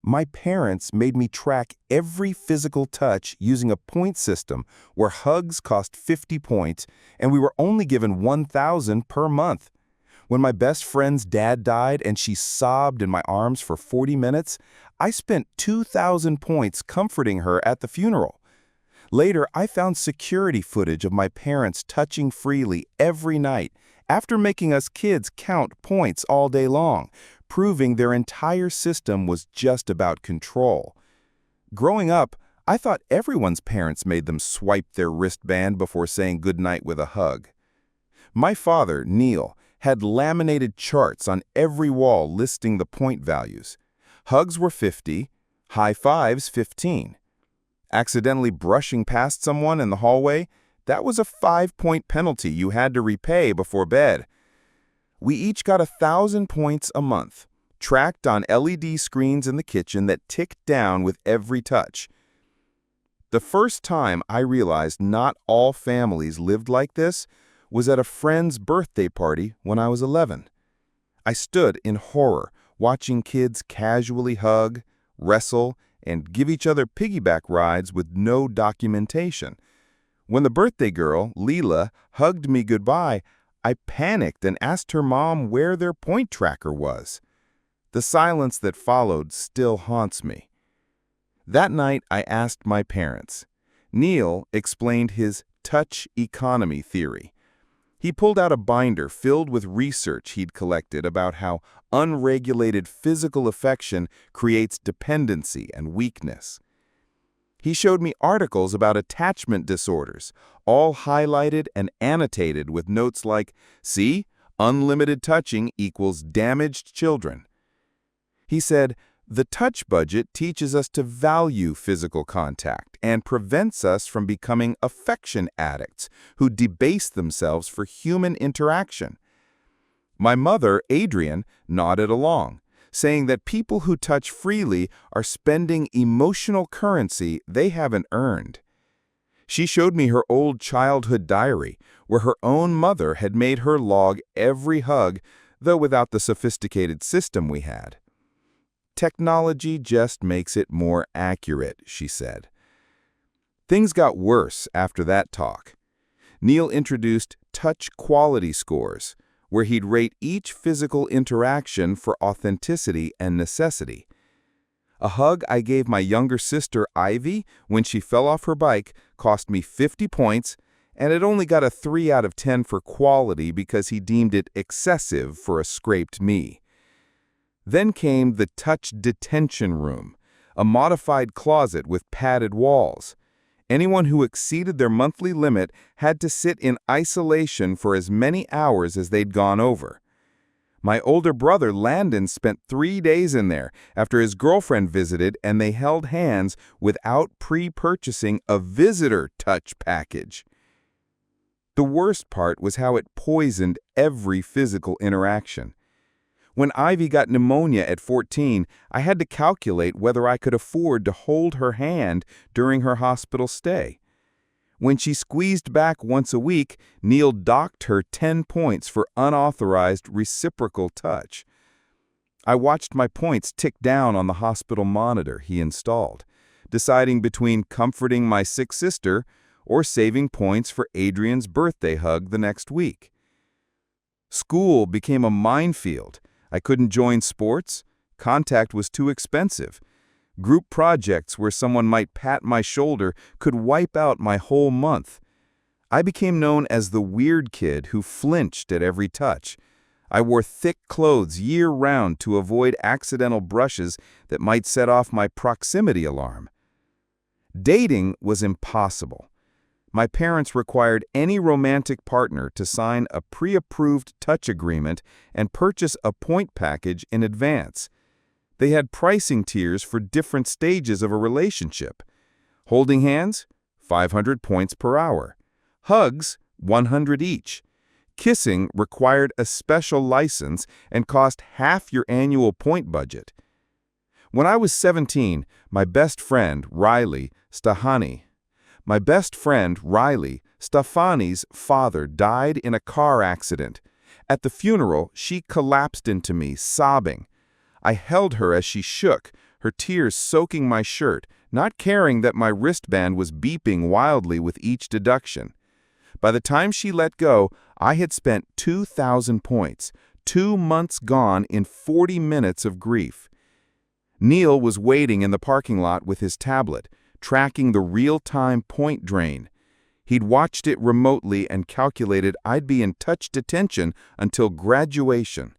My parents made me track every physical touch using a point system where hugs cost 50 points and we were only given 1,000 per month. When my best friend's dad died and she sobbed in my arms for 40 minutes, I spent 2,000 points comforting her at the funeral. Later, I found security footage of my parents touching freely every night after making us kids count points all day long, proving their entire system was just about control. Growing up, I thought everyone's parents made them swipe their wristband before saying goodnight with a hug. My father, Neil, had laminated charts on every wall listing the point values. Hugs were 50, high fives 15. Accidentally brushing past someone in the hallway, that was a 5-point penalty you had to repay before bed. We each got 1,000 points a month, tracked on LED screens in the kitchen that ticked down with every touch. The first time I realized not all families lived like this was at a friend's birthday party when I was 11. I stood in horror, watching kids casually hug, wrestle, and give each other piggyback rides with no documentation. When the birthday girl, Leela, hugged me goodbye, I panicked and asked her mom where their point tracker was. The silence that followed still haunts me. That night, I asked my parents. Neil explained his touch economy theory. He pulled out a binder filled with research he'd collected about how unregulated physical affection creates dependency and weakness. He showed me articles about attachment disorders, all highlighted and annotated with notes like, "See, unlimited touching equals damaged children." He said, "The touch budget teaches us to value physical contact and prevents us from becoming affection addicts who debase themselves for human interaction." My mother, Adrienne, nodded along, saying that people who touch freely are spending emotional currency they haven't earned. She showed me her old childhood diary, where her own mother had made her log every hug, though without the sophisticated system we had. "Technology just makes it more accurate," she said. Things got worse after that talk. Neil introduced touch quality scores, where he'd rate each physical interaction for authenticity and necessity. A hug I gave my younger sister, Ivy, when she fell off her bike cost me 50 points, and it only got a 3 out of 10 for quality because he deemed it excessive for a scraped me. Then came the touch detention room, a modified closet with padded walls. Anyone who exceeded their monthly limit had to sit in isolation for as many hours as they'd gone over. My older brother, Landon, spent 3 days in there after his girlfriend visited, and they held hands without pre-purchasing a visitor touch package. The worst part was how it poisoned every physical interaction. When Ivy got pneumonia at 14, I had to calculate whether I could afford to hold her hand during her hospital stay. When she squeezed back once a week, Neil docked her 10 points for unauthorized reciprocal touch. I watched my points tick down on the hospital monitor he installed, deciding between comforting my sick sister or saving points for Adrienne's birthday hug the next week. School became a minefield. I couldn't join sports. Contact was too expensive. Group projects where someone might pat my shoulder could wipe out my whole month. I became known as the weird kid who flinched at every touch. I wore thick clothes year-round to avoid accidental brushes that might set off my proximity alarm. Dating was impossible. My parents required any romantic partner to sign a pre-approved touch agreement and purchase a point package in advance. They had pricing tiers for different stages of a relationship. Holding hands, 500 points per hour. Hugs, 100 each. Kissing required a special license and cost half your annual point budget. When I was 17, my best friend, Riley Stefani's father died in a car accident. At the funeral, she collapsed into me, sobbing. I held her as she shook, her tears soaking my shirt, not caring that my wristband was beeping wildly with each deduction. By the time she let go, I had spent 2,000 points, 2 months gone in 40 minutes of grief. Neil was waiting in the parking lot with his tablet, tracking the real-time point drain. He'd watched it remotely and calculated I'd be in touch detention until graduation.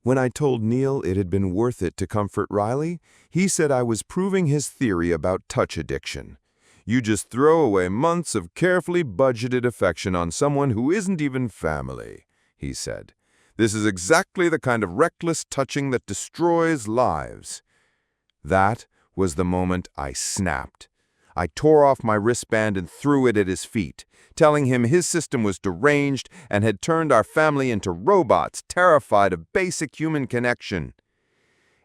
When I told Neil it had been worth it to comfort Riley, he said I was proving his theory about touch addiction. You just throw away months of carefully budgeted affection on someone who isn't even family, he said. This is exactly the kind of reckless touching that destroys lives. That was the moment I snapped. I tore off my wristband and threw it at his feet, telling him his system was deranged and had turned our family into robots terrified of basic human connection.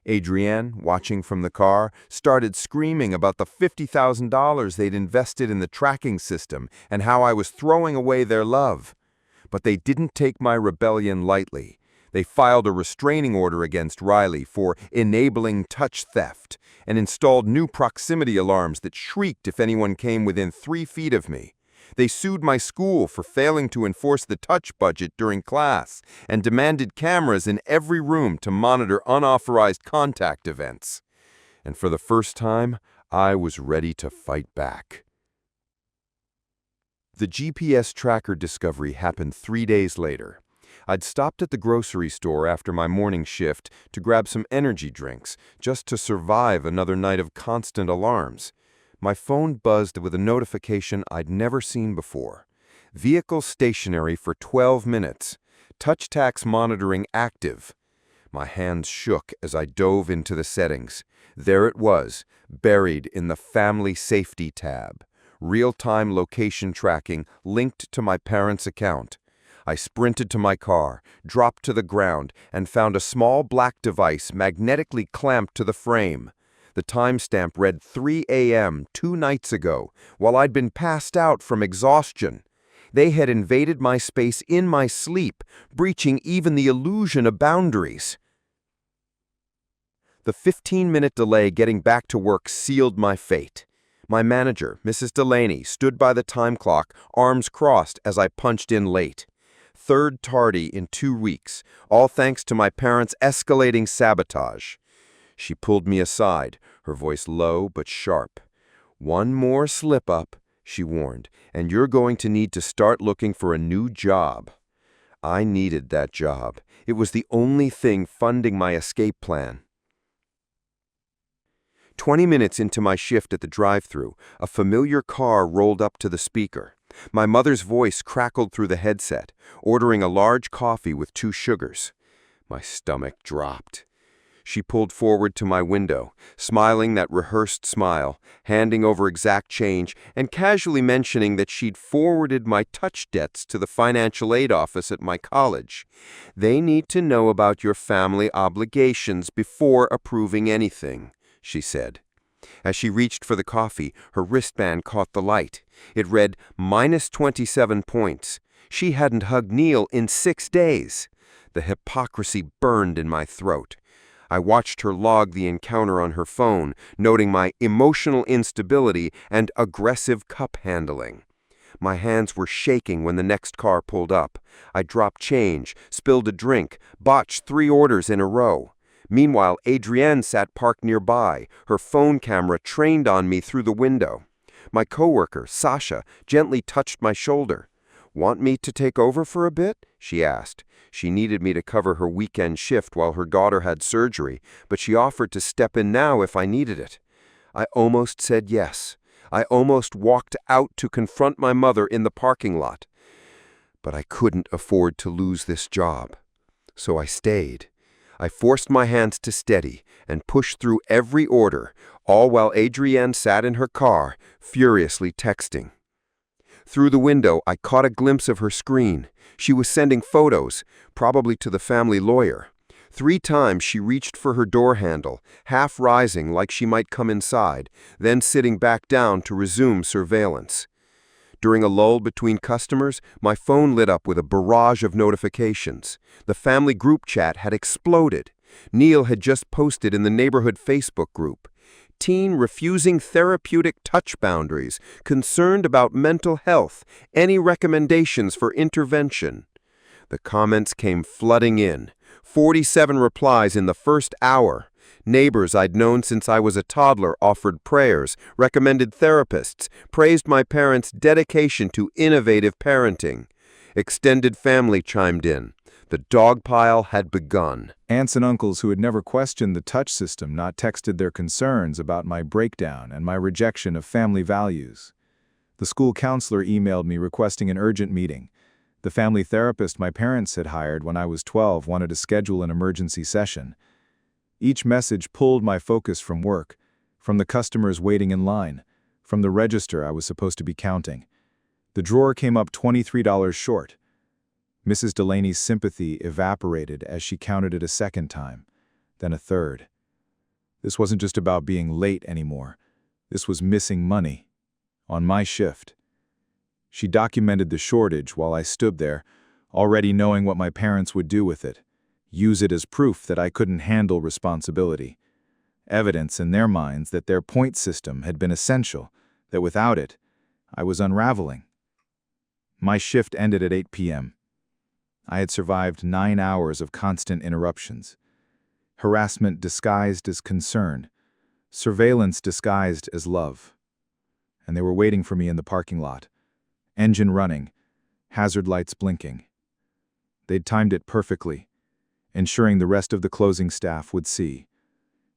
Adrienne, watching from the car, started screaming about the $50,000 they'd invested in the tracking system and how I was throwing away their love. But they didn't take my rebellion lightly. They filed a restraining order against Riley for enabling touch theft and installed new proximity alarms that shrieked if anyone came within 3 feet of me. They sued my school for failing to enforce the touch budget during class and demanded cameras in every room to monitor unauthorized contact events. And for the first time, I was ready to fight back. The GPS tracker discovery happened 3 days later. I'd stopped at the grocery store after my morning shift to grab some energy drinks, just to survive another night of constant alarms. My phone buzzed with a notification I'd never seen before. Vehicle stationary for 12 minutes. Touch tax monitoring active. My hands shook as I dove into the settings. There it was, buried in the Family Safety tab. Real-time location tracking linked to my parents' account. I sprinted to my car, dropped to the ground, and found a small black device magnetically clamped to the frame. The timestamp read 3 a.m. 2 nights ago, while I'd been passed out from exhaustion. They had invaded my space in my sleep, breaching even the illusion of boundaries. The 15-minute delay getting back to work sealed my fate. My manager, Mrs. Delaney, stood by the time clock, arms crossed as I punched in late. Third tardy in 2 weeks, all thanks to my parents' escalating sabotage. She pulled me aside, her voice low but sharp. "One more slip-up," she warned, "and you're going to need to start looking for a new job." I needed that job. It was the only thing funding my escape plan. 20 minutes into my shift at the drive-thru, a familiar car rolled up to the speaker. My mother's voice crackled through the headset, ordering a large coffee with 2 sugars. My stomach dropped. She pulled forward to my window, smiling that rehearsed smile, handing over exact change, and casually mentioning that she'd forwarded my touch debts to the financial aid office at my college. "They need to know about your family obligations before approving anything," she said. As she reached for the coffee, her wristband caught the light. It read -27 points. She hadn't hugged Neil in 6 days. The hypocrisy burned in my throat. I watched her log the encounter on her phone, noting my emotional instability and aggressive cup handling. My hands were shaking when the next car pulled up. I dropped change, spilled a drink, botched 3 orders in a row. Meanwhile, Adrienne sat parked nearby, her phone camera trained on me through the window. My coworker, Sasha, gently touched my shoulder. "Want me to take over for a bit?" she asked. She needed me to cover her weekend shift while her daughter had surgery, but she offered to step in now if I needed it. I almost said yes. I almost walked out to confront my mother in the parking lot. But I couldn't afford to lose this job. So I stayed. I forced my hands to steady and pushed through every order, all while Adrienne sat in her car, furiously texting. Through the window, I caught a glimpse of her screen. She was sending photos, probably to the family lawyer. 3 times she reached for her door handle, half rising like she might come inside, then sitting back down to resume surveillance. During a lull between customers, my phone lit up with a barrage of notifications. The family group chat had exploded. Neil had just posted in the neighborhood Facebook group. teen refusing therapeutic touch boundaries, concerned about mental health, any recommendations for intervention. The comments came flooding in. 47 replies in the first hour. Neighbors I'd known since I was a toddler offered prayers, recommended therapists, praised my parents' dedication to innovative parenting. Extended family chimed in. The dog pile had begun. Aunts and uncles who had never questioned the touch system not texted their concerns about my breakdown and my rejection of family values. The school counselor emailed me requesting an urgent meeting. The family therapist my parents had hired when I was 12 wanted to schedule an emergency session. Each message pulled my focus from work, from the customers waiting in line, from the register I was supposed to be counting. The drawer came up $23 short. Mrs. Delaney's sympathy evaporated as she counted it a second time, then a third. This wasn't just about being late anymore. This was missing money. On my shift. She documented the shortage while I stood there, already knowing what my parents would do with it. Use it as proof that I couldn't handle responsibility. Evidence in their minds that their point system had been essential, that without it, I was unraveling. My shift ended at 8 p.m. I had survived 9 hours of constant interruptions. Harassment disguised as concern. Surveillance disguised as love. And they were waiting for me in the parking lot. Engine running. Hazard lights blinking. They'd timed it perfectly, ensuring the rest of the closing staff would see.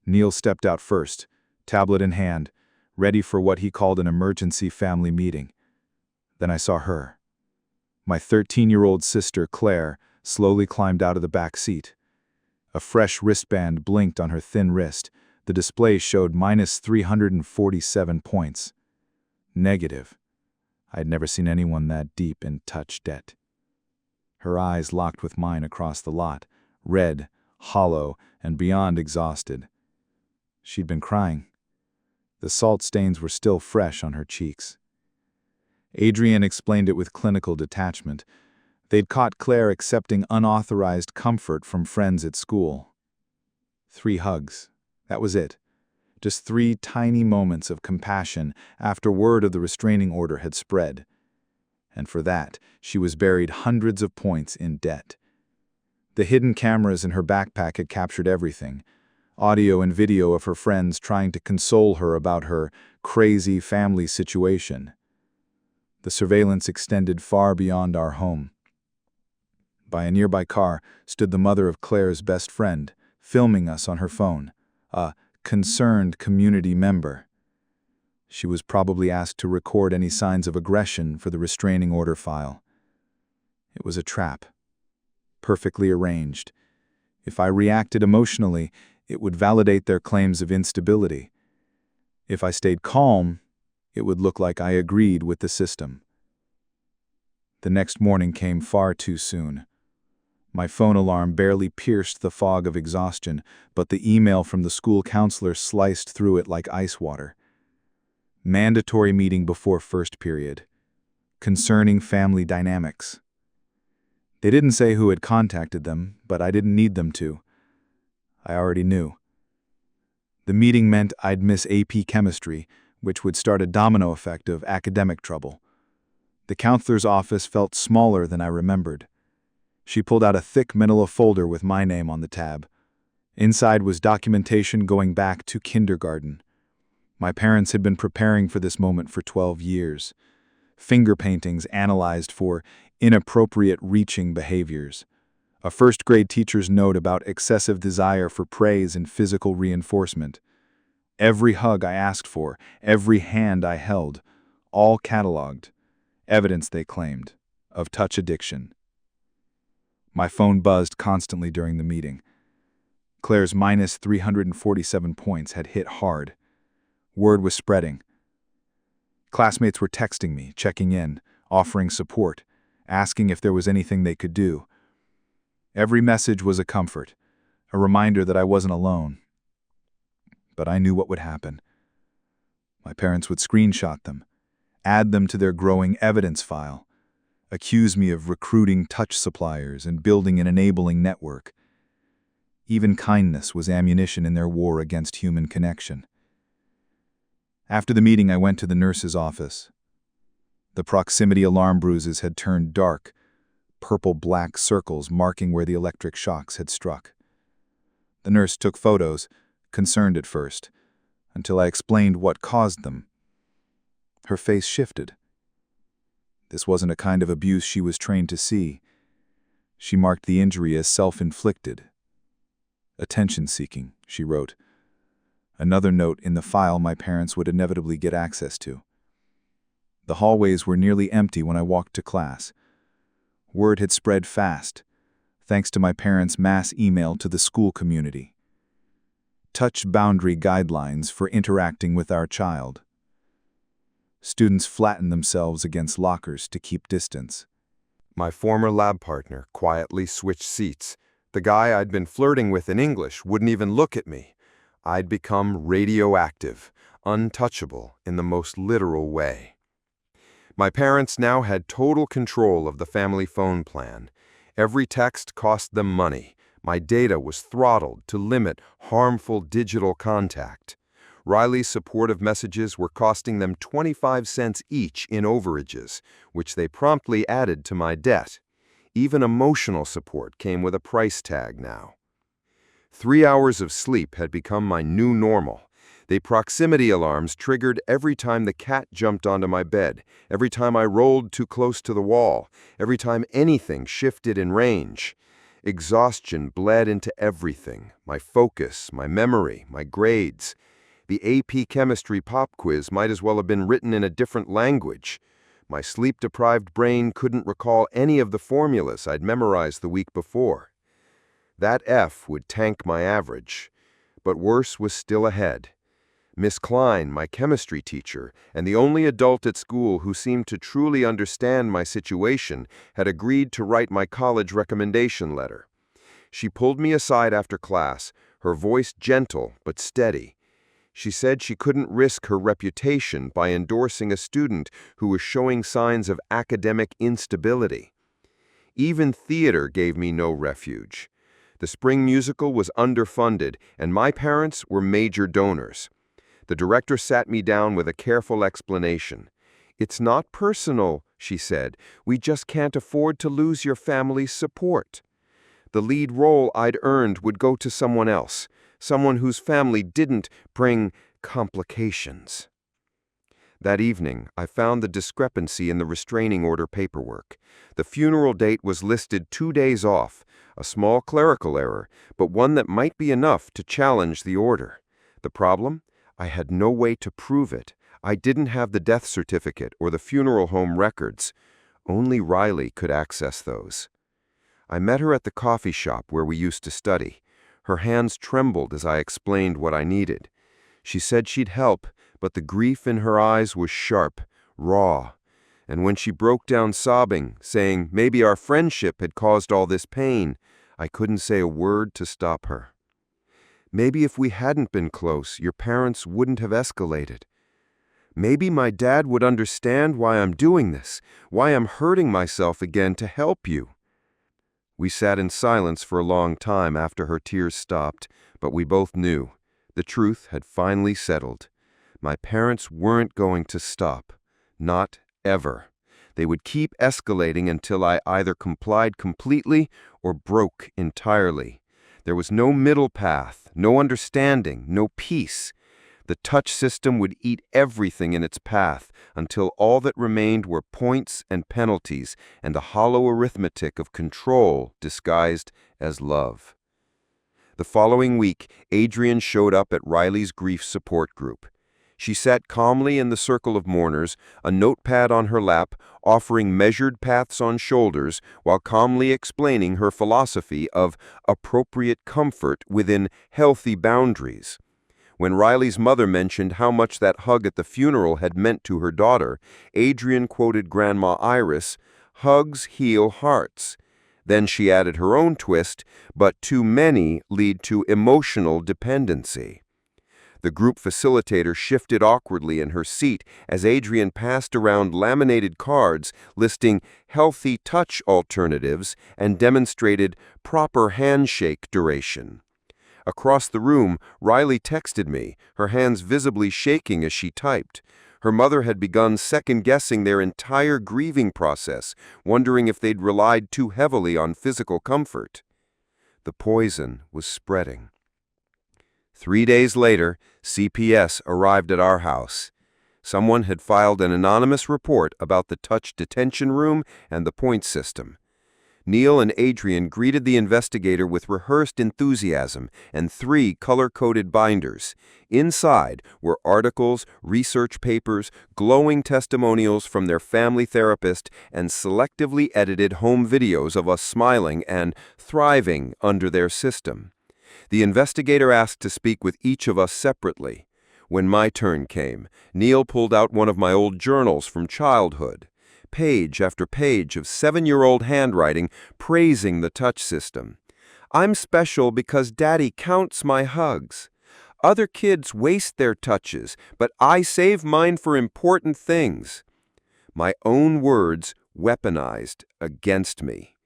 Neil stepped out first, tablet in hand, ready for what he called an emergency family meeting. Then I saw her. My 13-year-old sister, Claire, slowly climbed out of the back seat. A fresh wristband blinked on her thin wrist. The display showed -347 points. Negative. I had never seen anyone that deep in touch debt. Her eyes locked with mine across the lot, red, hollow, and beyond exhausted. She'd been crying. The salt stains were still fresh on her cheeks. Adrian explained it with clinical detachment. They'd caught Claire accepting unauthorized comfort from friends at school. 3 hugs. That was it. Just 3 tiny moments of compassion after word of the restraining order had spread. And for that, she was buried hundreds of points in debt. The hidden cameras in her backpack had captured everything. Audio and video of her friends trying to console her about her crazy family situation. The surveillance extended far beyond our home. By a nearby car stood the mother of Claire's best friend, filming us on her phone, a concerned community member. She was probably asked to record any signs of aggression for the restraining order file. It was a trap, perfectly arranged. If I reacted emotionally, it would validate their claims of instability. If I stayed calm, it would look like I agreed with the system. The next morning came far too soon. My phone alarm barely pierced the fog of exhaustion, but the email from the school counselor sliced through it like ice water. Mandatory meeting before first period. Concerning family dynamics. They didn't say who had contacted them, but I didn't need them to. I already knew. The meeting meant I'd miss AP chemistry, which would start a domino effect of academic trouble. The counselor's office felt smaller than I remembered. She pulled out a thick manila folder with my name on the tab. Inside was documentation going back to kindergarten. My parents had been preparing for this moment for 12 years. Finger paintings analyzed for inappropriate reaching behaviors. A first-grade teacher's note about excessive desire for praise and physical reinforcement. Every hug I asked for, every hand I held, all cataloged. Evidence, they claimed, of touch addiction. My phone buzzed constantly during the meeting. Claire's -347 points had hit hard. Word was spreading. Classmates were texting me, checking in, offering support, asking if there was anything they could do. Every message was a comfort, a reminder that I wasn't alone. But I knew what would happen. My parents would screenshot them, add them to their growing evidence file, accuse me of recruiting touch suppliers and building an enabling network. Even kindness was ammunition in their war against human connection. After the meeting, I went to the nurse's office. The proximity alarm bruises had turned dark, purple-black circles marking where the electric shocks had struck. The nurse took photos, concerned at first, until I explained what caused them. Her face shifted. This wasn't a kind of abuse she was trained to see. She marked the injury as self-inflicted. Attention-seeking, she wrote. Another note in the file my parents would inevitably get access to. The hallways were nearly empty when I walked to class. Word had spread fast, thanks to my parents' mass email to the school community. Touch boundary guidelines for interacting with our child. Students flattened themselves against lockers to keep distance. My former lab partner quietly switched seats. The guy I'd been flirting with in English wouldn't even look at me. I'd become radioactive, untouchable in the most literal way. My parents now had total control of the family phone plan. Every text cost them money. My data was throttled to limit harmful digital contact. Riley's supportive messages were costing them 25 cents each in overages, which they promptly added to my debt. Even emotional support came with a price tag now. 3 hours of sleep had become my new normal. The proximity alarms triggered every time the cat jumped onto my bed, every time I rolled too close to the wall, every time anything shifted in range. Exhaustion bled into everything, my focus, my memory, my grades. The AP chemistry pop quiz might as well have been written in a different language. My sleep-deprived brain couldn't recall any of the formulas I'd memorized the week before. That F would tank my average. But worse was still ahead. Miss Klein, my chemistry teacher, and the only adult at school who seemed to truly understand my situation, had agreed to write my college recommendation letter. She pulled me aside after class, her voice gentle but steady. She said she couldn't risk her reputation by endorsing a student who was showing signs of academic instability. Even theater gave me no refuge. The spring musical was underfunded, and my parents were major donors. The director sat me down with a careful explanation. "It's not personal," she said. "We just can't afford to lose your family's support." The lead role I'd earned would go to someone else, someone whose family didn't bring complications. That evening, I found the discrepancy in the restraining order paperwork. The funeral date was listed 2 days off, a small clerical error, but one that might be enough to challenge the order. The problem? I had no way to prove it. I didn't have the death certificate or the funeral home records. Only Riley could access those. I met her at the coffee shop where we used to study. Her hands trembled as I explained what I needed. She said she'd help, but the grief in her eyes was sharp, raw. And when she broke down sobbing, saying maybe our friendship had caused all this pain, I couldn't say a word to stop her. Maybe if we hadn't been close, your parents wouldn't have escalated. Maybe my dad would understand why I'm doing this, why I'm hurting myself again to help you. We sat in silence for a long time after her tears stopped, but we both knew. The truth had finally settled. My parents weren't going to stop. Not ever. They would keep escalating until I either complied completely or broke entirely. There was no middle path, no understanding, no peace. The touch system would eat everything in its path until all that remained were points and penalties and a hollow arithmetic of control disguised as love. The following week, Adrian showed up at Riley's grief support group. She sat calmly in the circle of mourners, a notepad on her lap, offering measured paths on shoulders, while calmly explaining her philosophy of appropriate comfort within healthy boundaries. When Riley's mother mentioned how much that hug at the funeral had meant to her daughter, Adrian quoted Grandma Iris, "Hugs heal hearts." Then she added her own twist, "But too many lead to emotional dependency." The group facilitator shifted awkwardly in her seat as Adrian passed around laminated cards listing healthy touch alternatives and demonstrated proper handshake duration. Across the room, Riley texted me, her hands visibly shaking as she typed. Her mother had begun second-guessing their entire grieving process, wondering if they'd relied too heavily on physical comfort. The poison was spreading. 3 days later, CPS arrived at our house. Someone had filed an anonymous report about the touch detention room and the point system. Neil and Adrian greeted the investigator with rehearsed enthusiasm and 3 color-coded binders. Inside were articles, research papers, glowing testimonials from their family therapist, and selectively edited home videos of us smiling and thriving under their system. The investigator asked to speak with each of us separately. When my turn came, Neil pulled out one of my old journals from childhood. Page after page of 7-year-old handwriting praising the touch system. "I'm special because Daddy counts my hugs. Other kids waste their touches, but I save mine for important things." My own words weaponized against me.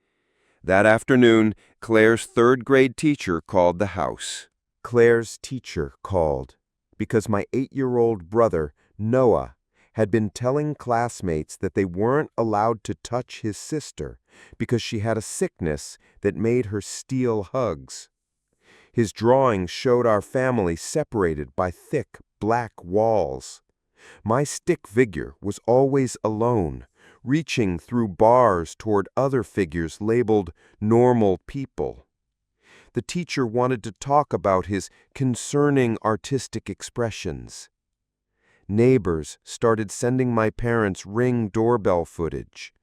That afternoon, Claire's 3rd-grade teacher called the house. Claire's teacher called because my 8-year-old brother, Noah, had been telling classmates that they weren't allowed to touch his sister because she had a sickness that made her steal hugs. His drawings showed our family separated by thick, black walls. My stick figure was always alone, reaching through bars toward other figures labeled normal people. The teacher wanted to talk about his concerning artistic expressions. Neighbors started sending my parents Ring doorbell footage.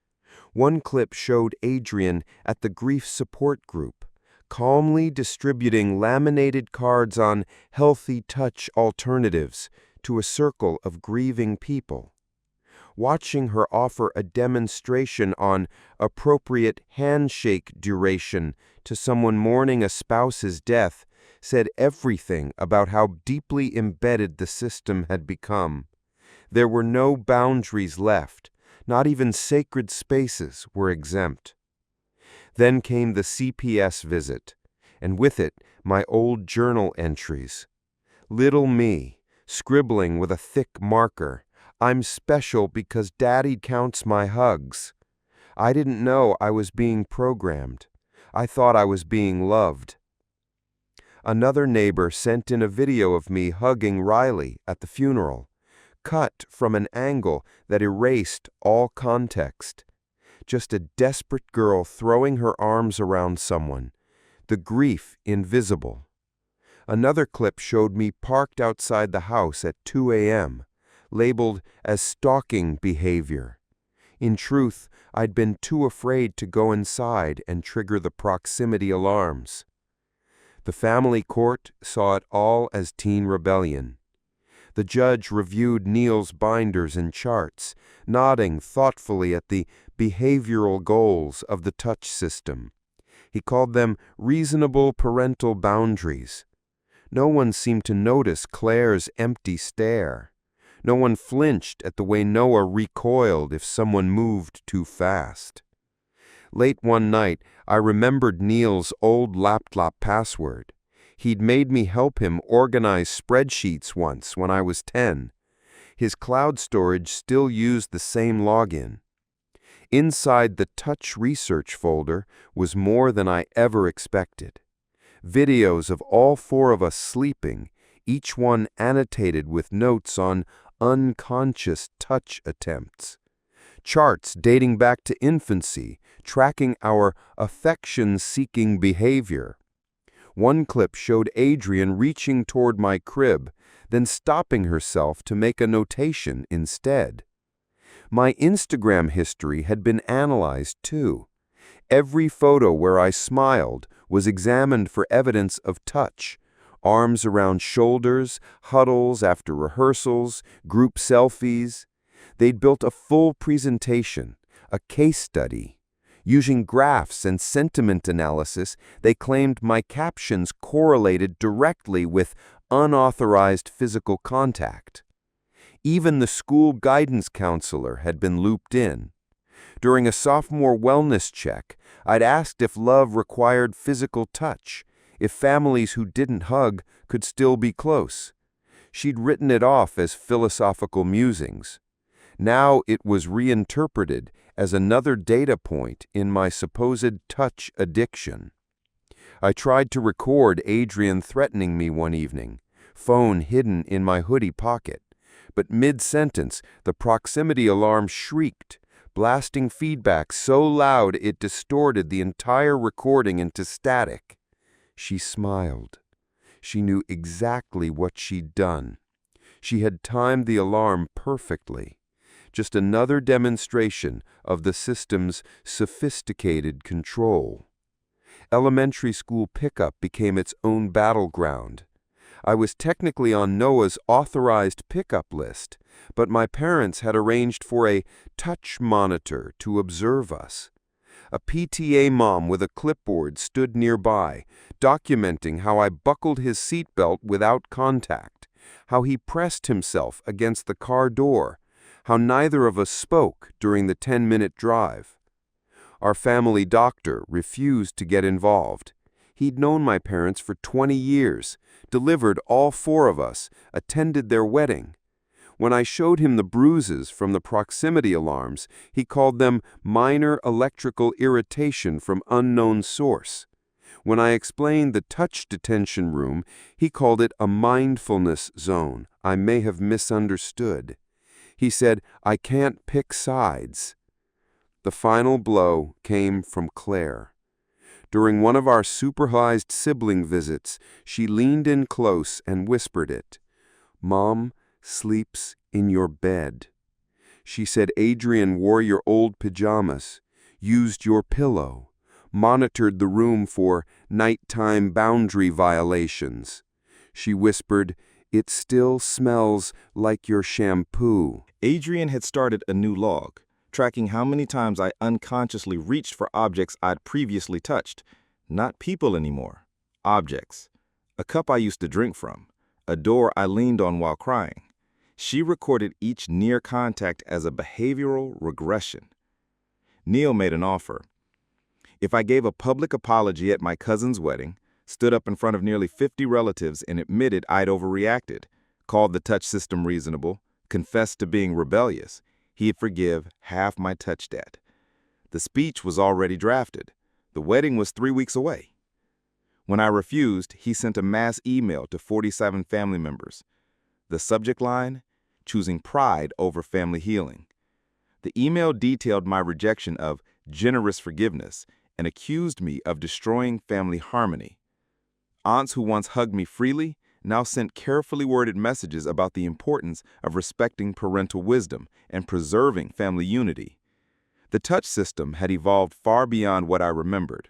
One clip showed Adrian at the grief support group, calmly distributing laminated cards on healthy touch alternatives to a circle of grieving people. Watching her offer a demonstration on appropriate handshake duration to someone mourning a spouse's death said everything about how deeply embedded the system had become. There were no boundaries left, not even sacred spaces were exempt. Then came the CPS visit, and with it my old journal entries. Little me, scribbling with a thick marker, "I'm special because Daddy counts my hugs." I didn't know I was being programmed. I thought I was being loved. Another neighbor sent in a video of me hugging Riley at the funeral, cut from an angle that erased all context. Just a desperate girl throwing her arms around someone, the grief invisible. Another clip showed me parked outside the house at 2 a.m., labeled as stalking behavior. In truth, I'd been too afraid to go inside and trigger the proximity alarms. The family court saw it all as teen rebellion. The judge reviewed Neil's binders and charts, nodding thoughtfully at the behavioral goals of the touch system. He called them reasonable parental boundaries. No one seemed to notice Claire's empty stare. No one flinched at the way Noah recoiled if someone moved too fast. Late one night, I remembered Neil's old laptop password. He'd made me help him organize spreadsheets once when I was 10. His cloud storage still used the same login. Inside the Touch Research folder was more than I ever expected. Videos of all 4 of us sleeping, each one annotated with notes on unconscious touch attempts. Charts dating back to infancy, tracking our affection-seeking behavior. One clip showed Adrian reaching toward my crib, then stopping herself to make a notation instead. My Instagram history had been analyzed too. Every photo where I smiled was examined for evidence of touch. Arms around shoulders, huddles after rehearsals, group selfies. They'd built a full presentation, a case study. Using graphs and sentiment analysis, they claimed my captions correlated directly with unauthorized physical contact. Even the school guidance counselor had been looped in. During a sophomore wellness check, I'd asked if love required physical touch. if families who didn't hug could still be close. She'd written it off as philosophical musings. Now it was reinterpreted as another data point in my supposed touch addiction. I tried to record Adrian threatening me one evening, phone hidden in my hoodie pocket, but mid-sentence the proximity alarm shrieked, blasting feedback so loud it distorted the entire recording into static. She smiled. She knew exactly what she'd done. She had timed the alarm perfectly. Just another demonstration of the system's sophisticated control. Elementary school pickup became its own battleground. I was technically on Noah's authorized pickup list, but my parents had arranged for a touch monitor to observe us. A PTA mom with a clipboard stood nearby, documenting how I buckled his seatbelt without contact, how he pressed himself against the car door, how neither of us spoke during the 10-minute drive. Our family doctor refused to get involved. He'd known my parents for 20 years, delivered all 4 of us, attended their wedding. When I showed him the bruises from the proximity alarms, he called them minor electrical irritation from unknown source. When I explained the touch detention room, he called it a mindfulness zone. I may have misunderstood. He said, "I can't pick sides." The final blow came from Claire. During one of our supervised sibling visits, she leaned in close and whispered it. "Mom sleeps in your bed." She said Adrian wore your old pajamas, used your pillow, monitored the room for nighttime boundary violations. She whispered, "It still smells like your shampoo." Adrian had started a new log, tracking how many times I unconsciously reached for objects I'd previously touched. Not people anymore. Objects. A cup I used to drink from. A door I leaned on while crying. She recorded each near contact as a behavioral regression. Neil made an offer. If I gave a public apology at my cousin's wedding, stood up in front of nearly 50 relatives and admitted I'd overreacted, called the touch system reasonable, confessed to being rebellious, he'd forgive half my touch debt. The speech was already drafted. The wedding was 3 weeks away. When I refused, he sent a mass email to 47 family members. The subject line, choosing pride over family healing. The email detailed my rejection of generous forgiveness and accused me of destroying family harmony. Aunts who once hugged me freely now sent carefully worded messages about the importance of respecting parental wisdom and preserving family unity. The touch system had evolved far beyond what I remembered.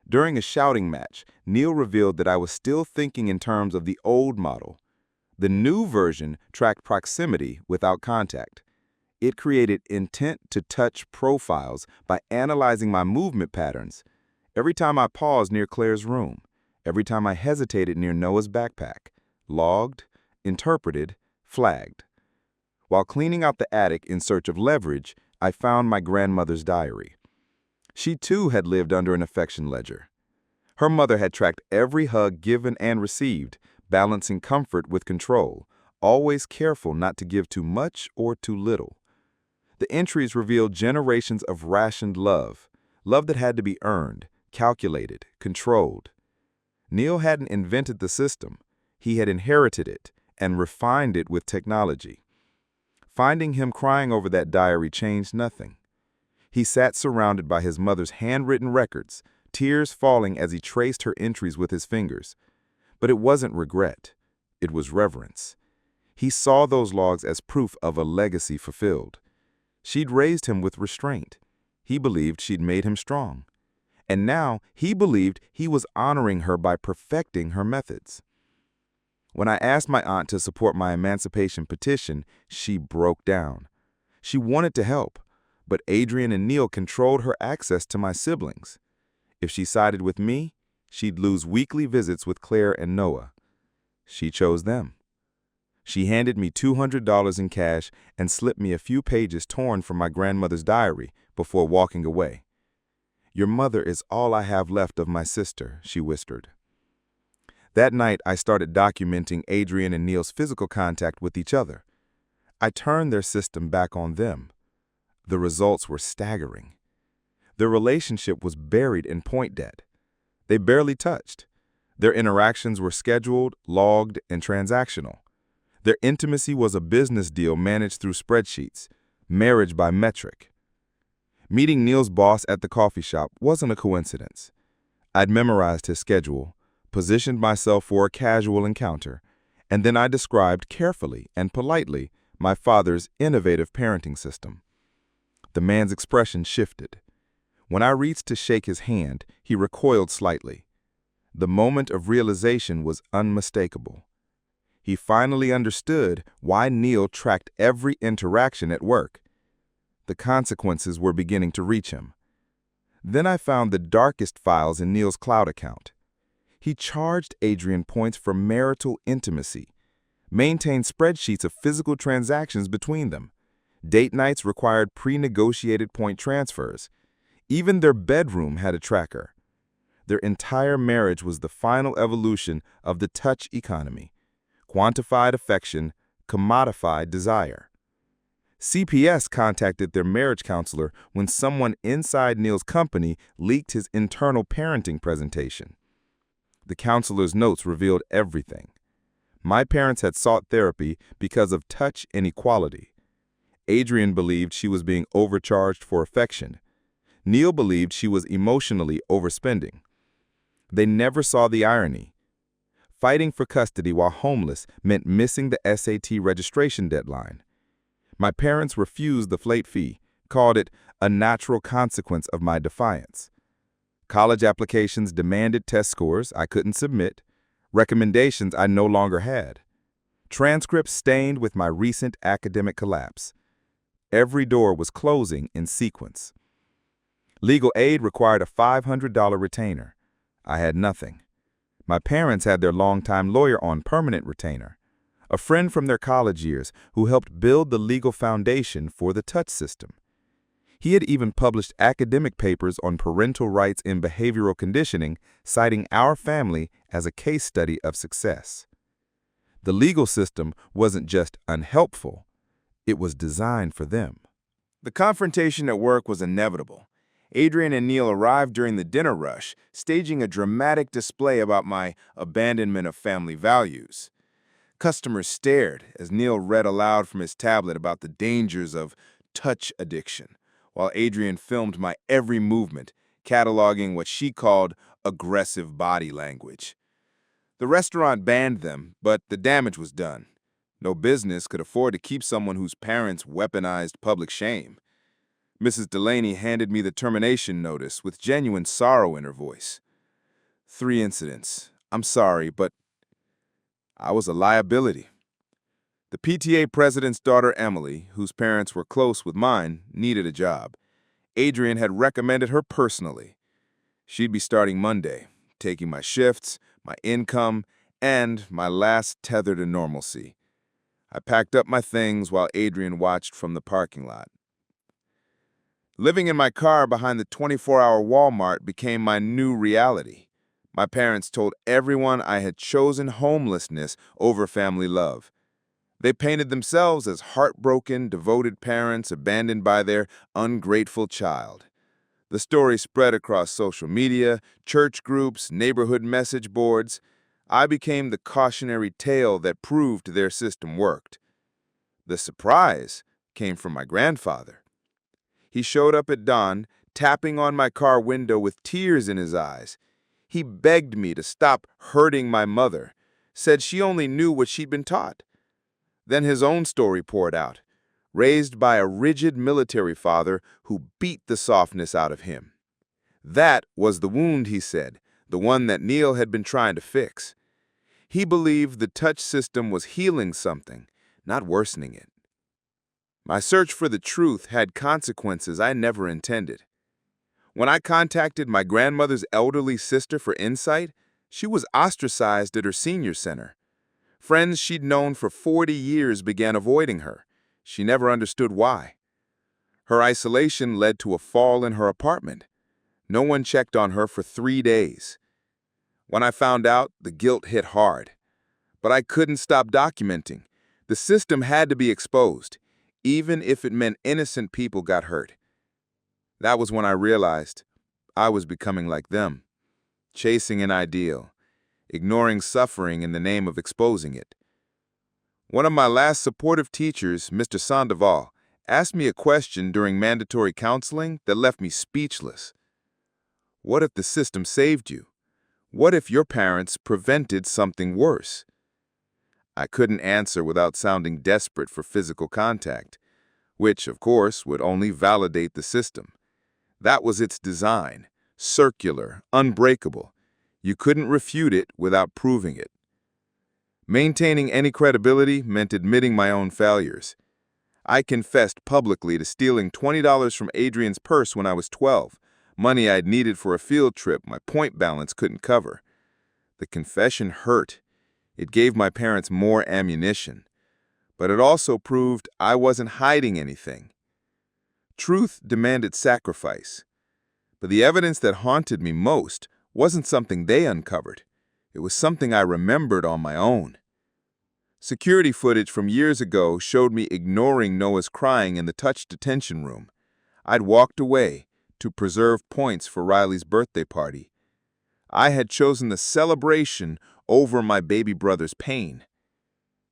During a shouting match, Neil revealed that I was still thinking in terms of the old model. The new version tracked proximity without contact. It created intent-to-touch profiles by analyzing my movement patterns. Every time I paused near Claire's room, every time I hesitated near Noah's backpack, logged, interpreted, flagged. While cleaning out the attic in search of leverage, I found my grandmother's diary. She too had lived under an affection ledger. Her mother had tracked every hug given and received, balancing comfort with control, always careful not to give too much or too little. The entries revealed generations of rationed love, love that had to be earned, calculated, controlled. Neil hadn't invented the system. He had inherited it and refined it with technology. Finding him crying over that diary changed nothing. He sat surrounded by his mother's handwritten records, tears falling as he traced her entries with his fingers. But it wasn't regret. It was reverence. He saw those logs as proof of a legacy fulfilled. She'd raised him with restraint. He believed she'd made him strong. And now he believed he was honoring her by perfecting her methods. When I asked my aunt to support my emancipation petition, she broke down. She wanted to help, but Adrian and Neil controlled her access to my siblings. If she sided with me, she'd lose weekly visits with Claire and Noah. She chose them. She handed me $200 in cash and slipped me a few pages torn from my grandmother's diary before walking away. "Your mother is all I have left of my sister," she whispered. That night, I started documenting Adrian and Neil's physical contact with each other. I turned their system back on them. The results were staggering. Their relationship was buried in point debt. They barely touched. Their interactions were scheduled, logged, and transactional. Their intimacy was a business deal managed through spreadsheets, marriage by metric. Meeting Neil's boss at the coffee shop wasn't a coincidence. I'd memorized his schedule, positioned myself for a casual encounter, and then I described carefully and politely my father's innovative parenting system. The man's expression shifted. When I reached to shake his hand, he recoiled slightly. The moment of realization was unmistakable. He finally understood why Neil tracked every interaction at work. The consequences were beginning to reach him. Then I found the darkest files in Neil's cloud account. He charged Adrian points for marital intimacy, maintained spreadsheets of physical transactions between them. Date nights required pre-negotiated point transfers. Even their bedroom had a tracker. Their entire marriage was the final evolution of the touch economy. Quantified affection, commodified desire. CPS contacted their marriage counselor when someone inside Neil's company leaked his internal parenting presentation. The counselor's notes revealed everything. My parents had sought therapy because of touch inequality. Adrian believed she was being overcharged for affection. Neil believed she was emotionally overspending. They never saw the irony. Fighting for custody while homeless meant missing the SAT registration deadline. My parents refused the late fee, called it a natural consequence of my defiance. College applications demanded test scores I couldn't submit, recommendations I no longer had. Transcripts stained with my recent academic collapse. Every door was closing in sequence. Legal aid required a $500 retainer. I had nothing. My parents had their longtime lawyer on permanent retainer, a friend from their college years who helped build the legal foundation for the touch system. He had even published academic papers on parental rights in behavioral conditioning, citing our family as a case study of success. The legal system wasn't just unhelpful, it was designed for them. The confrontation at work was inevitable. Adrian and Neil arrived during the dinner rush, staging a dramatic display about my abandonment of family values. Customers stared as Neil read aloud from his tablet about the dangers of touch addiction, while Adrian filmed my every movement, cataloging what she called aggressive body language. The restaurant banned them, but the damage was done. No business could afford to keep someone whose parents weaponized public shame. Mrs. Delaney handed me the termination notice with genuine sorrow in her voice. 3 incidents. I'm sorry, but I was a liability. The PTA president's daughter, Emily, whose parents were close with mine, needed a job. Adrian had recommended her personally. She'd be starting Monday, taking my shifts, my income, and my last tether to normalcy. I packed up my things while Adrian watched from the parking lot. Living in my car behind the 24-hour Walmart became my new reality. My parents told everyone I had chosen homelessness over family love. They painted themselves as heartbroken, devoted parents abandoned by their ungrateful child. The story spread across social media, church groups, neighborhood message boards. I became the cautionary tale that proved their system worked. The surprise came from my grandfather. He showed up at dawn, tapping on my car window with tears in his eyes. He begged me to stop hurting my mother, said she only knew what she'd been taught. Then his own story poured out, raised by a rigid military father who beat the softness out of him. That was the wound, he said, the one that Neil had been trying to fix. He believed the touch system was healing something, not worsening it. My search for the truth had consequences I never intended. When I contacted my grandmother's elderly sister for insight, she was ostracized at her senior center. Friends she'd known for 40 years began avoiding her. She never understood why. Her isolation led to a fall in her apartment. No one checked on her for 3 days. When I found out, the guilt hit hard. But I couldn't stop documenting. The system had to be exposed, even if it meant innocent people got hurt. That was when I realized I was becoming like them, chasing an ideal, ignoring suffering in the name of exposing it. One of my last supportive teachers, Mr. Sandoval, asked me a question during mandatory counseling that left me speechless. What if the system saved you? What if your parents prevented something worse? I couldn't answer without sounding desperate for physical contact, which, of course, would only validate the system. That was its design, circular, unbreakable. You couldn't refute it without proving it. Maintaining any credibility meant admitting my own failures. I confessed publicly to stealing $20 from Adrian's purse when I was 12, money I'd needed for a field trip my point balance couldn't cover. The confession hurt. It gave my parents more ammunition, but it also proved I wasn't hiding anything. Truth demanded sacrifice, but the evidence that haunted me most wasn't something they uncovered. It was something I remembered on my own. Security footage from years ago showed me ignoring Noah's crying in the touch detention room. I'd walked away to preserve points for Riley's birthday party. I had chosen the celebration over my baby brother's pain.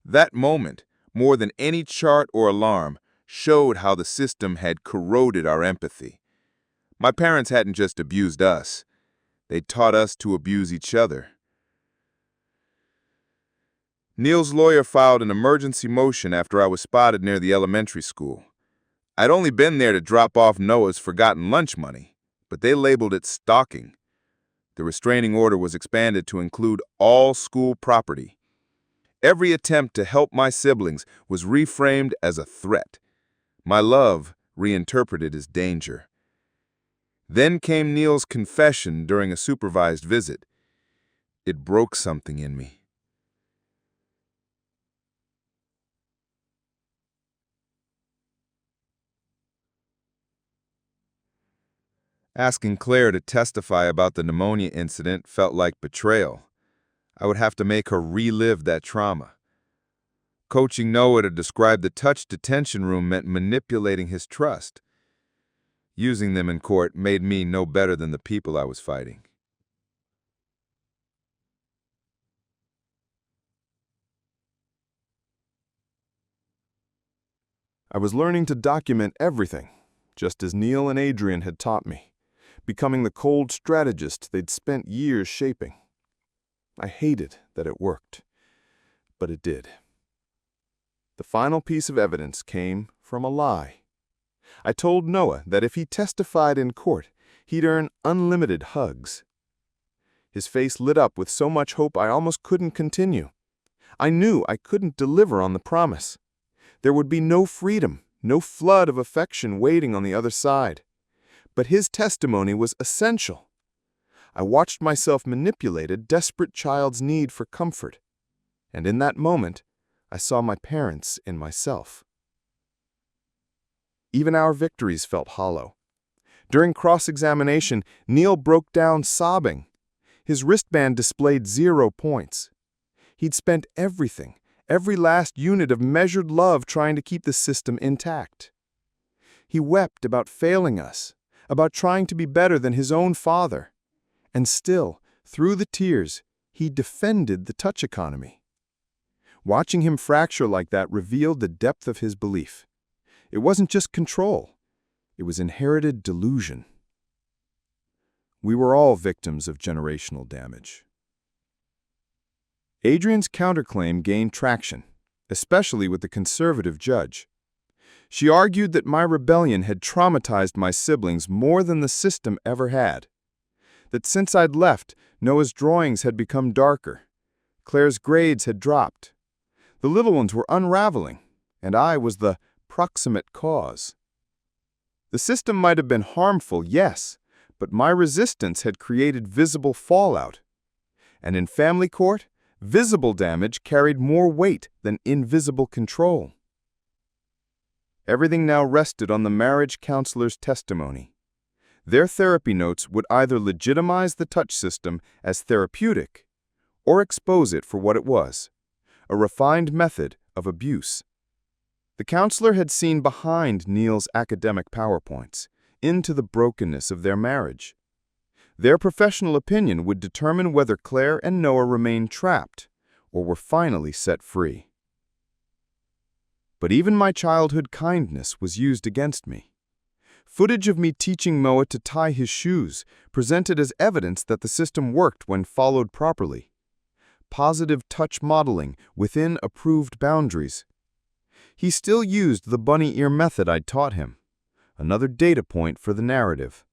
That moment, more than any chart or alarm, showed how the system had corroded our empathy. My parents hadn't just abused us. They taught us to abuse each other. Neil's lawyer filed an emergency motion after I was spotted near the elementary school. I'd only been there to drop off Noah's forgotten lunch money, but they labeled it stalking. The restraining order was expanded to include all school property. Every attempt to help my siblings was reframed as a threat. My love reinterpreted as danger. Then came Neil's confession during a supervised visit. It broke something in me. Asking Claire to testify about the pneumonia incident felt like betrayal. I would have to make her relive that trauma. Coaching Noah to describe the touch detention room meant manipulating his trust. Using them in court made me no better than the people I was fighting. I was learning to document everything, just as Neil and Adrian had taught me, becoming the cold strategist they'd spent years shaping. I hated that it worked, but it did. The final piece of evidence came from a lie. I told Noah that if he testified in court, he'd earn unlimited hugs. His face lit up with so much hope I almost couldn't continue. I knew I couldn't deliver on the promise. There would be no freedom, no flood of affection waiting on the other side. But his testimony was essential. I watched myself manipulate a desperate child's need for comfort. And in that moment, I saw my parents in myself. Even our victories felt hollow. During cross-examination, Neil broke down sobbing. His wristband displayed 0 points. He'd spent everything, every last unit of measured love trying to keep the system intact. He wept about failing us, about trying to be better than his own father. And still, through the tears, he defended the touch economy. Watching him fracture like that revealed the depth of his belief. It wasn't just control. It was inherited delusion. We were all victims of generational damage. Adrian's counterclaim gained traction, especially with the conservative judge. She argued that my rebellion had traumatized my siblings more than the system ever had. That since I'd left, Noah's drawings had become darker. Claire's grades had dropped. The little ones were unraveling, and I was the proximate cause. The system might have been harmful, yes, but my resistance had created visible fallout. And in family court, visible damage carried more weight than invisible control. Everything now rested on the marriage counselor's testimony. Their therapy notes would either legitimize the touch system as therapeutic or expose it for what it was, a refined method of abuse. The counselor had seen behind Neil's academic PowerPoints, into the brokenness of their marriage. Their professional opinion would determine whether Claire and Noah remained trapped or were finally set free. But even my childhood kindness was used against me. Footage of me teaching Noah to tie his shoes presented as evidence that the system worked when followed properly. Positive touch modeling within approved boundaries. He still used the bunny ear method I'd taught him. Another data point for the narrative.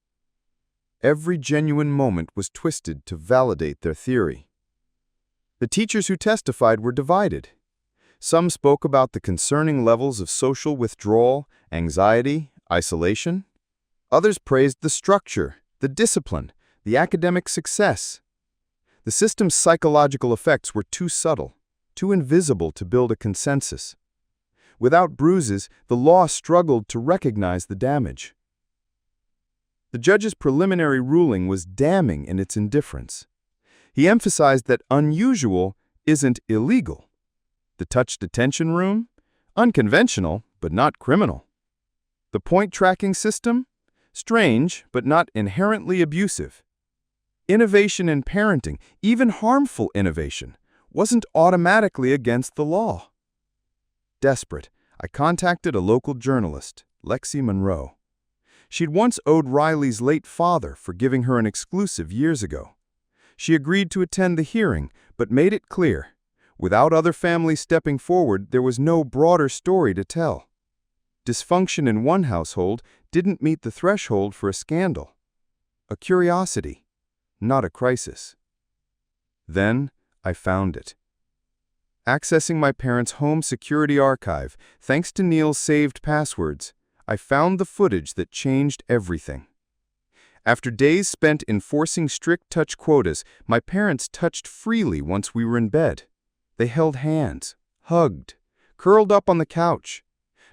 Every genuine moment was twisted to validate their theory. The teachers who testified were divided. Some spoke about the concerning levels of social withdrawal, anxiety, isolation. Others praised the structure, the discipline, the academic success. The system's psychological effects were too subtle, too invisible to build a consensus. Without bruises, the law struggled to recognize the damage. The judge's preliminary ruling was damning in its indifference. He emphasized that unusual isn't illegal. The touch detention room? Unconventional, but not criminal. The point tracking system? Strange, but not inherently abusive. Innovation in parenting, even harmful innovation, wasn't automatically against the law. Desperate, I contacted a local journalist, Lexi Monroe. She'd once owed Riley's late father for giving her an exclusive years ago. She agreed to attend the hearing, but made it clear, without other families stepping forward, there was no broader story to tell. Dysfunction in one household didn't meet the threshold for a scandal. A curiosity, not a crisis. Then I found it. Accessing my parents' home security archive, thanks to Neil's saved passwords, I found the footage that changed everything. After days spent enforcing strict touch quotas, my parents touched freely once we were in bed. They held hands, hugged, curled up on the couch.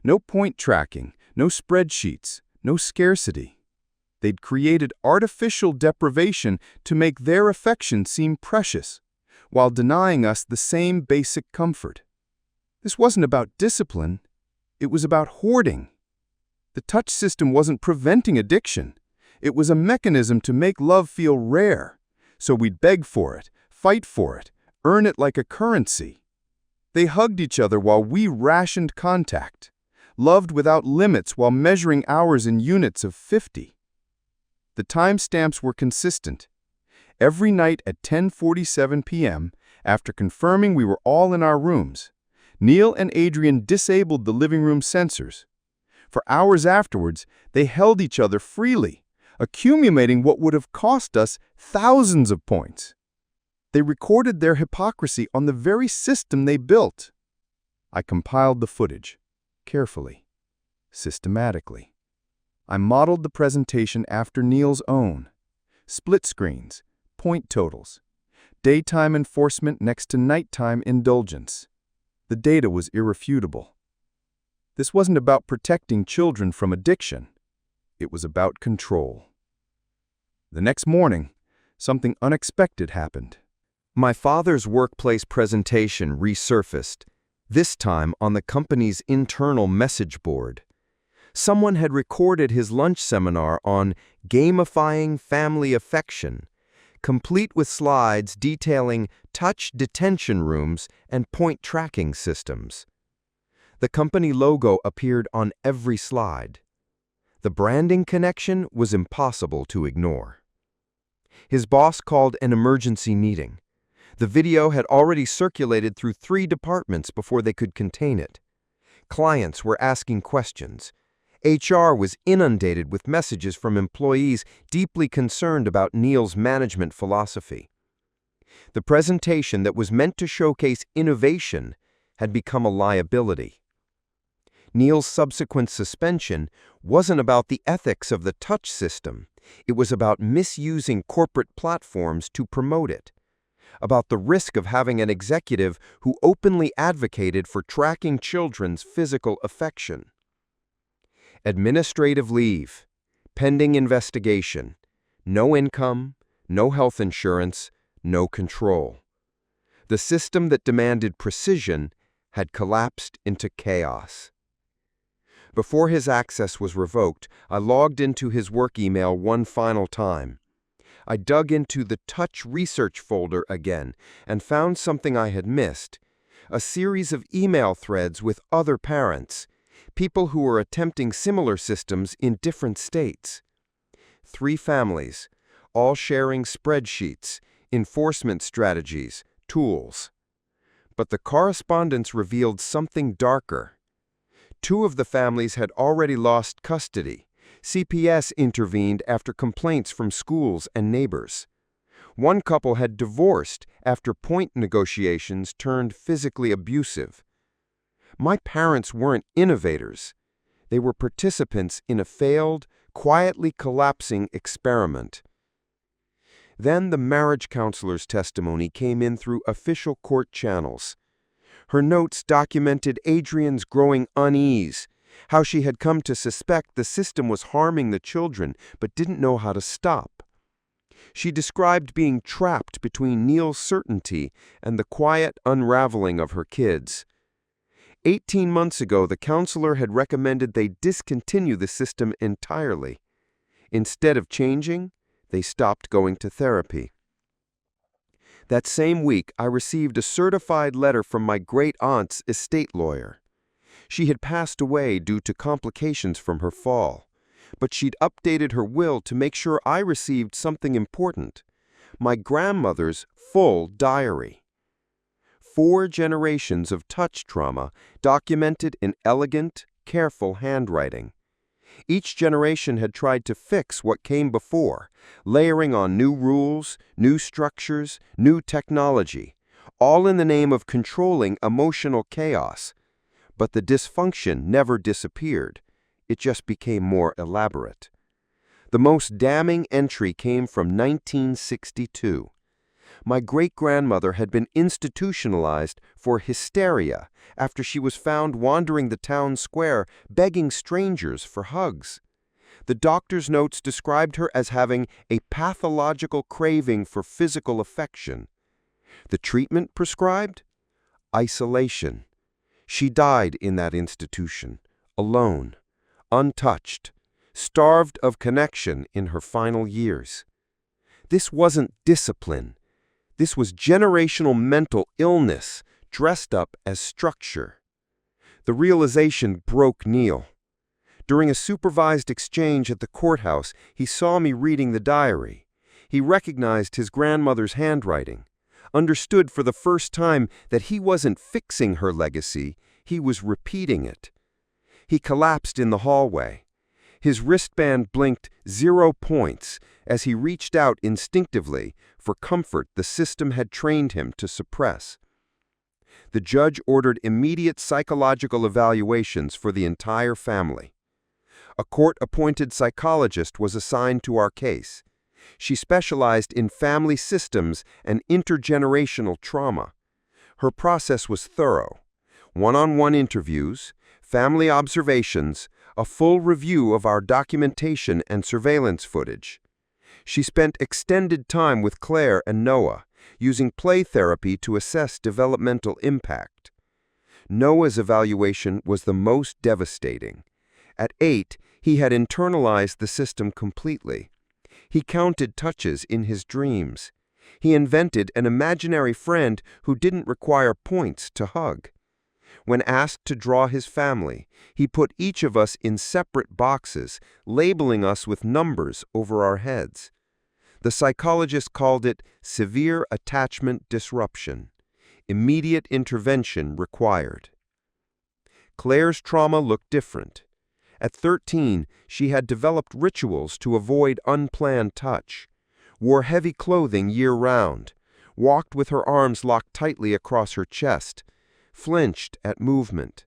No point tracking, no spreadsheets, no scarcity. They'd created artificial deprivation to make their affection seem precious, while denying us the same basic comfort. This wasn't about discipline, it was about hoarding. The touch system wasn't preventing addiction. It was a mechanism to make love feel rare, so we'd beg for it, fight for it, earn it like a currency. They hugged each other while we rationed contact, loved without limits while measuring hours in units of 50. The timestamps were consistent. Every night at 10:47 p.m., after confirming we were all in our rooms, Neil and Adrian disabled the living room sensors. For hours afterwards, they held each other freely, accumulating what would have cost us thousands of points. They recorded their hypocrisy on the very system they built. I compiled the footage, carefully, systematically. I modeled the presentation after Neil's own. Split screens, point totals, daytime enforcement next to nighttime indulgence. The data was irrefutable. This wasn't about protecting children from addiction. It was about control. The next morning, something unexpected happened. My father's workplace presentation resurfaced, this time on the company's internal message board. Someone had recorded his lunch seminar on gamifying family affection, complete with slides detailing touch detention rooms and point tracking systems. The company logo appeared on every slide. The branding connection was impossible to ignore. His boss called an emergency meeting. The video had already circulated through 3 departments before they could contain it. Clients were asking questions. HR was inundated with messages from employees deeply concerned about Neil's management philosophy. The presentation that was meant to showcase innovation had become a liability. Neil's subsequent suspension wasn't about the ethics of the touch system. It was about misusing corporate platforms to promote it, about the risk of having an executive who openly advocated for tracking children's physical affection. Administrative leave, Pending investigation. No income, no health insurance, no control. The system that demanded precision had collapsed into chaos. Before his access was revoked, I logged into his work email one final time. I dug into the Touch Research folder again and found something I had missed: a series of email threads with other parents, people who were attempting similar systems in different states. 3 families, all sharing spreadsheets, enforcement strategies, tools. But the correspondence revealed something darker. 2 of the families had already lost custody. CPS intervened after complaints from schools and neighbors. 1 couple had divorced after point negotiations turned physically abusive. My parents weren't innovators. They were participants in a failed, quietly collapsing experiment. Then the marriage counselor's testimony came in through official court channels. Her notes documented Adrian's growing unease, how she had come to suspect the system was harming the children but didn't know how to stop. She described being trapped between Neil's certainty and the quiet unraveling of her kids. 18 months ago, the counselor had recommended they discontinue the system entirely. Instead of changing, they stopped going to therapy. That same week, I received a certified letter from my great-aunt's estate lawyer. She had passed away due to complications from her fall, but she'd updated her will to make sure I received something important: my grandmother's full diary. 4 generations of touch trauma documented in elegant, careful handwriting. Each generation had tried to fix what came before, layering on new rules, new structures, new technology, all in the name of controlling emotional chaos. But the dysfunction never disappeared. It just became more elaborate. The most damning entry came from 1962. My great-grandmother had been institutionalized for hysteria after she was found wandering the town square begging strangers for hugs. The doctor's notes described her as having a pathological craving for physical affection. The treatment prescribed? Isolation. She died in that institution, alone, untouched, starved of connection in her final years. This wasn't discipline. This was generational mental illness dressed up as structure. The realization broke Neil. During a supervised exchange at the courthouse, he saw me reading the diary. He recognized his grandmother's handwriting, understood for the first time that he wasn't fixing her legacy, he was repeating it. He collapsed in the hallway. His wristband blinked 0 points as he reached out instinctively for comfort the system had trained him to suppress. The judge ordered immediate psychological evaluations for the entire family. A court-appointed psychologist was assigned to our case. She specialized in family systems and intergenerational trauma. Her process was thorough: one-on-one interviews, family observations, a full review of our documentation and surveillance footage. She spent extended time with Claire and Noah, using play therapy to assess developmental impact. Noah's evaluation was the most devastating. At 8, he had internalized the system completely. He counted touches in his dreams. He invented an imaginary friend who didn't require points to hug. When asked to draw his family, he put each of us in separate boxes, labeling us with numbers over our heads. The psychologist called it severe attachment disruption. Immediate intervention required. Claire's trauma looked different. At 13, she had developed rituals to avoid unplanned touch, wore heavy clothing year-round, walked with her arms locked tightly across her chest, flinched at movement.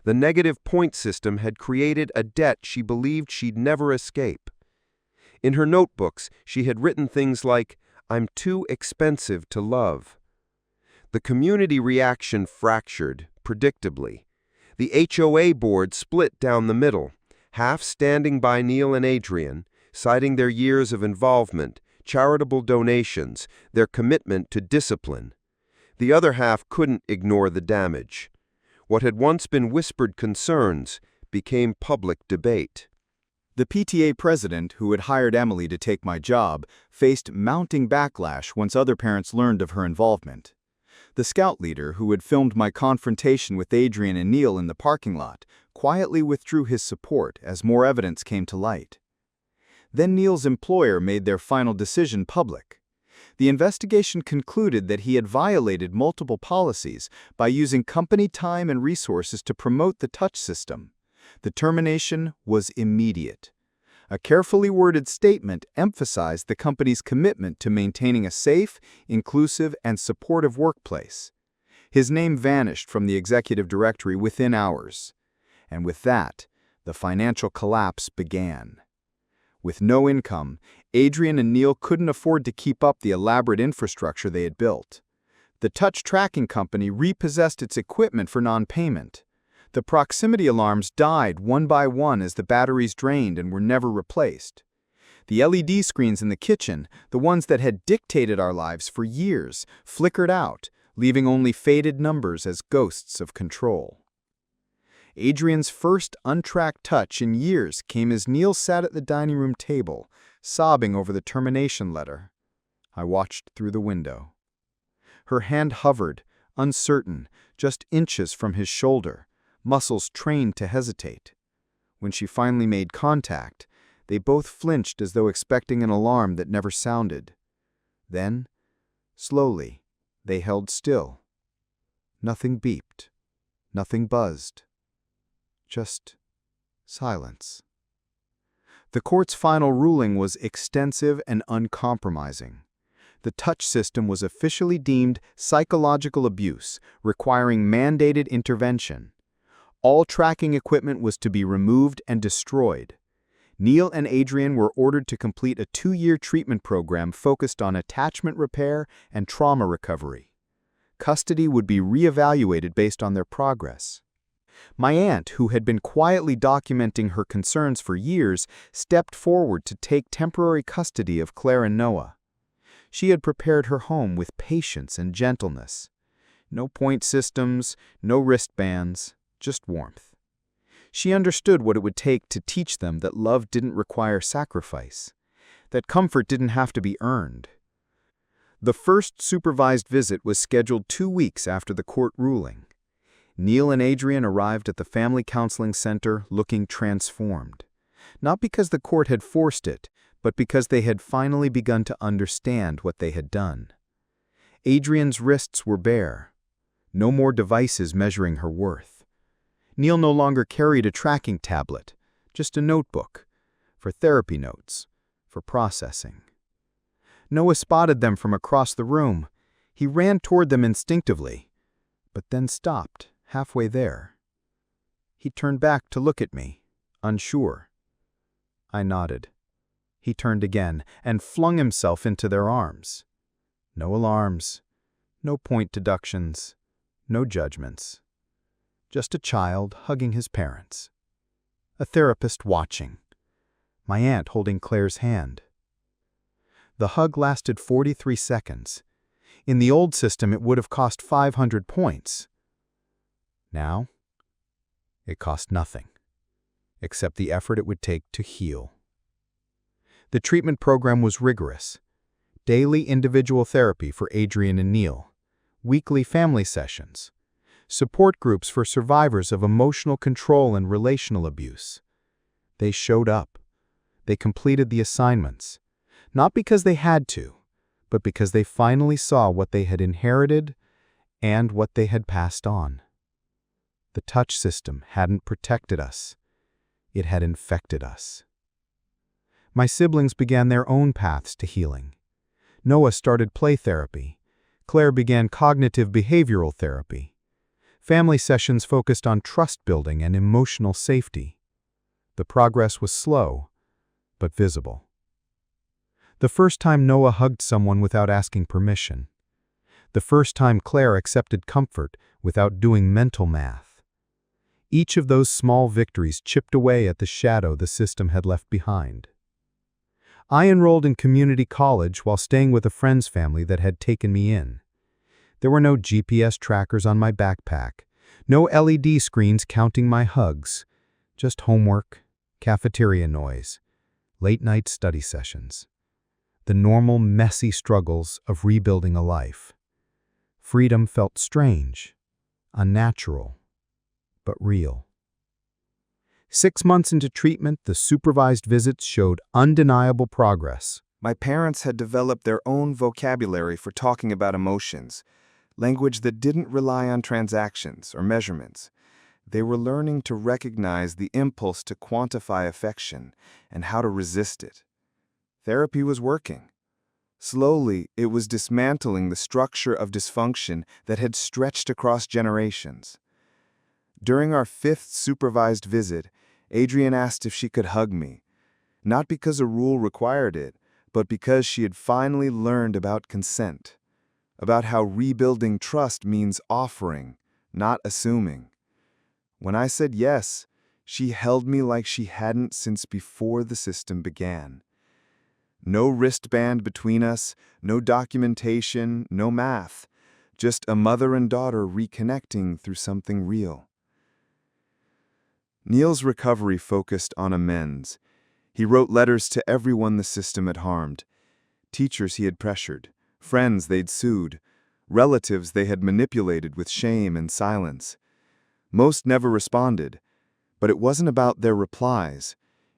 The negative point system had created a debt she believed she'd never escape. In her notebooks, she had written things like, "I'm too expensive to love." The community reaction fractured, predictably. The HOA board split down the middle. half standing by Neil and Adrian, citing their years of involvement, charitable donations, their commitment to discipline. The other half couldn't ignore the damage. What had once been whispered concerns became public debate. The PTA president, who had hired Emily to take my job, faced mounting backlash once other parents learned of her involvement. The scout leader, who had filmed my confrontation with Adrian and Neil in the parking lot, quietly withdrew his support as more evidence came to light. Then Neil's employer made their final decision public. The investigation concluded that he had violated multiple policies by using company time and resources to promote the touch system. The termination was immediate. A carefully worded statement emphasized the company's commitment to maintaining a safe, inclusive, and supportive workplace. His name vanished from the executive directory within hours. And with that, the financial collapse began. With no income, Adrian and Neil couldn't afford to keep up the elaborate infrastructure they had built. The touch tracking company repossessed its equipment for non-payment. The proximity alarms died one by one as the batteries drained and were never replaced. The LED screens in the kitchen, the ones that had dictated our lives for years, flickered out, leaving only faded numbers as ghosts of control. Adrian's first untracked touch in years came as Neil sat at the dining room table, sobbing over the termination letter. I watched through the window. Her hand hovered, uncertain, just inches from his shoulder, muscles trained to hesitate. When she finally made contact, they both flinched as though expecting an alarm that never sounded. Then, slowly, they held still. Nothing beeped. Nothing buzzed. Just silence. The court's final ruling was extensive and uncompromising. The touch system was officially deemed psychological abuse, requiring mandated intervention. All tracking equipment was to be removed and destroyed. Neil and Adrian were ordered to complete a 2-year treatment program focused on attachment repair and trauma recovery. Custody would be reevaluated based on their progress. My aunt, who had been quietly documenting her concerns for years, stepped forward to take temporary custody of Claire and Noah. She had prepared her home with patience and gentleness. No point systems, no wristbands, just warmth. She understood what it would take to teach them that love didn't require sacrifice, that comfort didn't have to be earned. The first supervised visit was scheduled 2 weeks after the court ruling. Neil and Adrian arrived at the family counseling center looking transformed, not because the court had forced it, but because they had finally begun to understand what they had done. Adrian's wrists were bare. No more devices measuring her worth. Neil no longer carried a tracking tablet, just a notebook, for therapy notes, for processing. Noah spotted them from across the room. He ran toward them instinctively, but then stopped halfway there. He turned back to look at me, unsure. I nodded. He turned again and flung himself into their arms. No alarms, no point deductions, no judgments. Just a child hugging his parents. A therapist watching. My aunt holding Claire's hand. The hug lasted 43 seconds. In the old system, it would have cost 500 points. Now, it cost nothing, except the effort it would take to heal. The treatment program was rigorous. Daily individual therapy for Adrian and Neil, weekly family sessions, support groups for survivors of emotional control and relational abuse. They showed up. They completed the assignments, not because they had to, but because they finally saw what they had inherited and what they had passed on. The touch system hadn't protected us. It had infected us. My siblings began their own paths to healing. Noah started play therapy. Claire began cognitive behavioral therapy. Family sessions focused on trust building and emotional safety. The progress was slow, but visible. The first time Noah hugged someone without asking permission. The first time Claire accepted comfort without doing mental math. Each of those small victories chipped away at the shadow the system had left behind. I enrolled in community college while staying with a friend's family that had taken me in. There were no GPS trackers on my backpack, no LED screens counting my hugs, just homework, cafeteria noise, late-night study sessions. The normal, messy struggles of rebuilding a life. Freedom felt strange, unnatural, but real. 6 months into treatment, the supervised visits showed undeniable progress. My parents had developed their own vocabulary for talking about emotions, language that didn't rely on transactions or measurements. They were learning to recognize the impulse to quantify affection and how to resist it. Therapy was working. Slowly, it was dismantling the structure of dysfunction that had stretched across generations. During our 5th supervised visit, Adrienne asked if she could hug me, not because a rule required it, but because she had finally learned about consent, about how rebuilding trust means offering, not assuming. When I said yes, she held me like she hadn't since before the system began. No wristband between us, no documentation, no math, just a mother and daughter reconnecting through something real. Neil's recovery focused on amends. He wrote letters to everyone the system had harmed, teachers he had pressured, friends they'd sued, relatives they had manipulated with shame and silence. Most never responded, but it wasn't about their replies.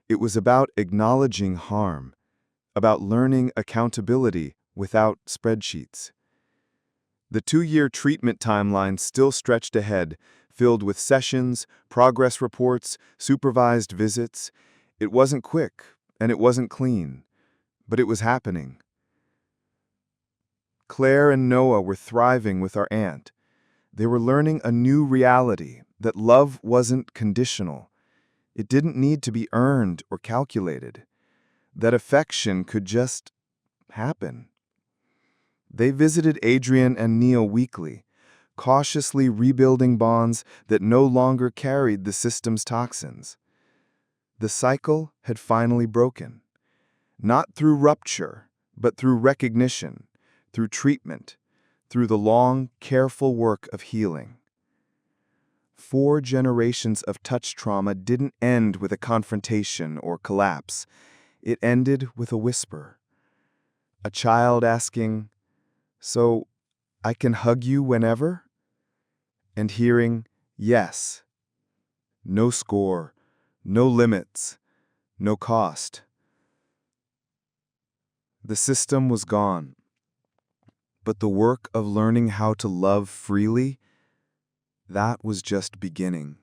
It was about acknowledging harm, about learning accountability without spreadsheets. The 2-year treatment timeline still stretched ahead, filled with sessions, progress reports, supervised visits. It wasn't quick, and it wasn't clean, but it was happening. Claire and Noah were thriving with our aunt. They were learning a new reality, that love wasn't conditional. It didn't need to be earned or calculated. That affection could just happen. They visited Adrienne and Neil weekly, cautiously rebuilding bonds that no longer carried the system's toxins. The cycle had finally broken, not through rupture, but through recognition, through treatment, through the long, careful work of healing. 4 generations of touch trauma didn't end with a confrontation or collapse. It ended with a whisper. A child asking, "So, I can hug you whenever?" And hearing, "Yes." No score, no limits, no cost. The system was gone. But the work of learning how to love freely, that was just beginning.